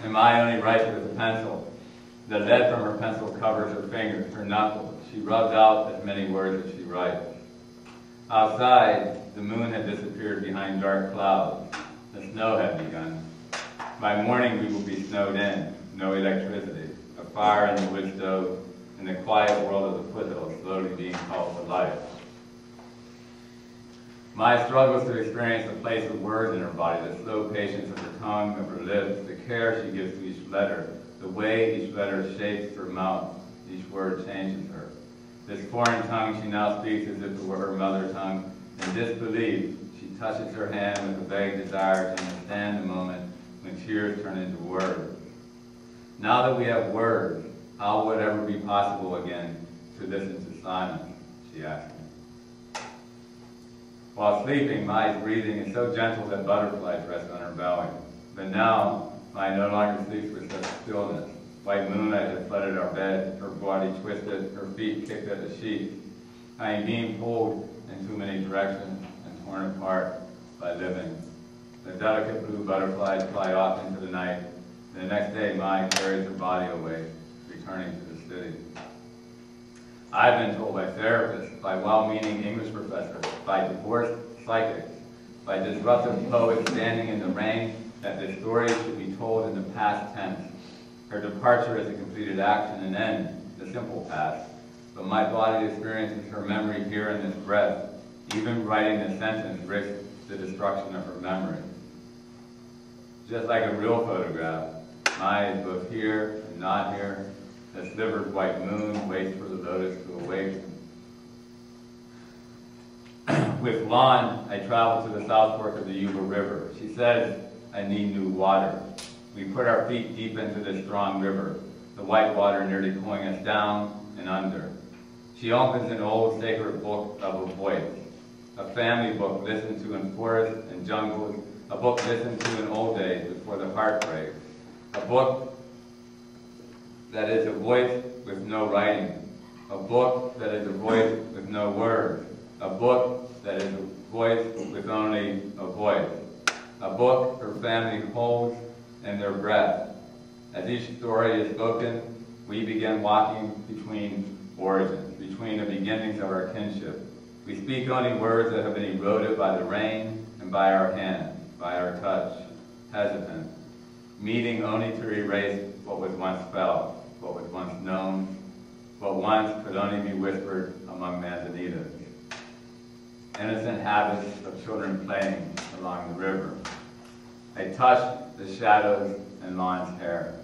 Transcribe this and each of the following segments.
and Mai only writes with a pencil. The lead from her pencil covers her fingers, her knuckles. She rubs out as many words as she writes. Outside, the moon had disappeared behind dark clouds. The snow had begun. By morning, we will be snowed in, no electricity, a fire in the wood stove, and the quiet world of the foothills slowly being called to life. Mai struggles to experience the place of words in her body, the slow patience of her tongue, of her lips, the care she gives to each letter, the way each letter shapes her mouth, each word changes her. This foreign tongue she now speaks as if it were her mother tongue. In disbelief, she touches her hand with a vague desire to understand the moment when tears turn into words. Now that we have words, how would it ever be possible again to listen to silence, she asked me. While sleeping, Mai's breathing is so gentle that butterflies rest on her belly. But now, Mai no longer sleeps with such stillness. White moonlight had flooded our bed, her body twisted, her feet kicked at the sheet. I am being pulled in too many directions and torn apart by living. The delicate blue butterflies fly off into the night. The next day, Mai carries her body away, returning to the city. I've been told by therapists, by well-meaning English professors, by divorced psychics, by disruptive poets standing in the rain, that this story should be told in the past tense. Her departure is a completed action and end, the simple past. But my body experiences her memory here in this breath. Even writing the sentence risks the destruction of her memory. Just like a real photograph, Mai is both here and not here. The slivered white moon waits for the lotus to awaken. With Lon, I travel to the south fork of the Yuba River. She says, I need new water. We put our feet deep into this strong river, the white water nearly pulling us down and under. She opens an old sacred book of a voice, a family book listened to in forests and jungles, a book listened to in old days before the heart breaks, a book that is a voice with no writing, a book that is a voice with no words, a book that is a voice with only a voice, a book her family holds in their breath. As each story is spoken, we begin walking between origins, between the beginnings of our kinship. We speak only words that have been eroded by the rain and by our hand, by our touch, hesitant, meeting only to erase what was once felt, what was once known, what once could only be whispered among manzanitas. Innocent habits of children playing along the river. I touch the shadows in Lon's hair,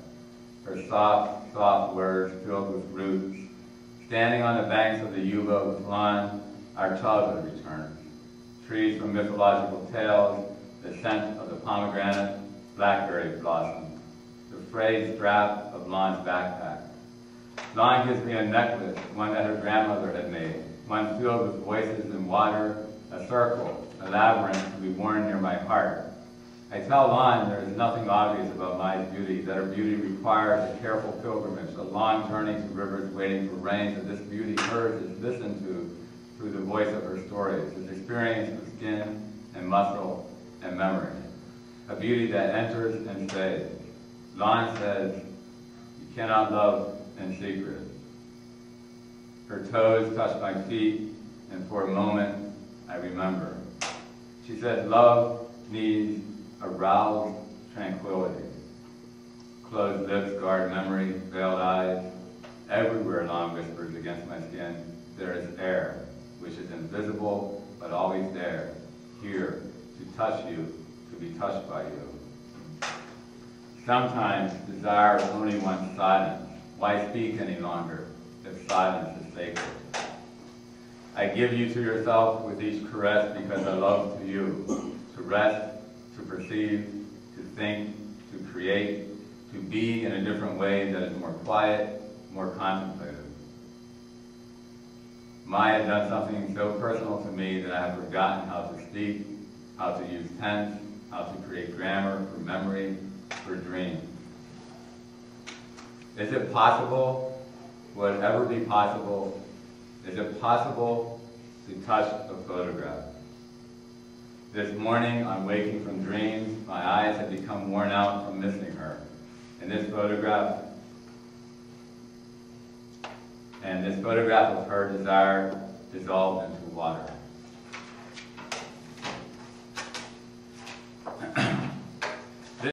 her soft, soft words filled with roots. Standing on the banks of the Yuba with Lon, our childhood returns. Trees from mythological tales, the scent of the pomegranate, blackberry blossoms, the frayed strap of Lon's backpack. Lon gives me a necklace, one that her grandmother had made, one filled with voices and water, a circle, a labyrinth to be worn near my heart. I tell Lon there is nothing obvious about Mai's beauty, that her beauty requires a careful pilgrimage, a long journey to rivers waiting for rain, that this beauty hers is listened to through the voice of her stories, is experienced with skin and muscle and memory. A beauty that enters and stays. Lon says, you cannot love in secret. Her toes touch my feet, and for a moment, I remember. She said, love needs aroused tranquility. Closed lips guard memory, veiled eyes. Everywhere Lon whispers against my skin, there is air, which is invisible, but always there, here, to touch you, to be touched by you. Sometimes desire only wants silence. Why speak any longer if silence is sacred? I give you to yourself with each caress because I love to you, to rest, to perceive, to think, to create, to be in a different way that is more quiet, more contemplative. Mai had done something so personal to me that I have forgotten how to speak, how to use tense, how to create grammar for memory, for dreams. Is it possible? Would it ever be possible? Is it possible to touch a photograph? This morning, on waking from dreams, my eyes had become worn out from missing her. And this photograph of her desire dissolved into water.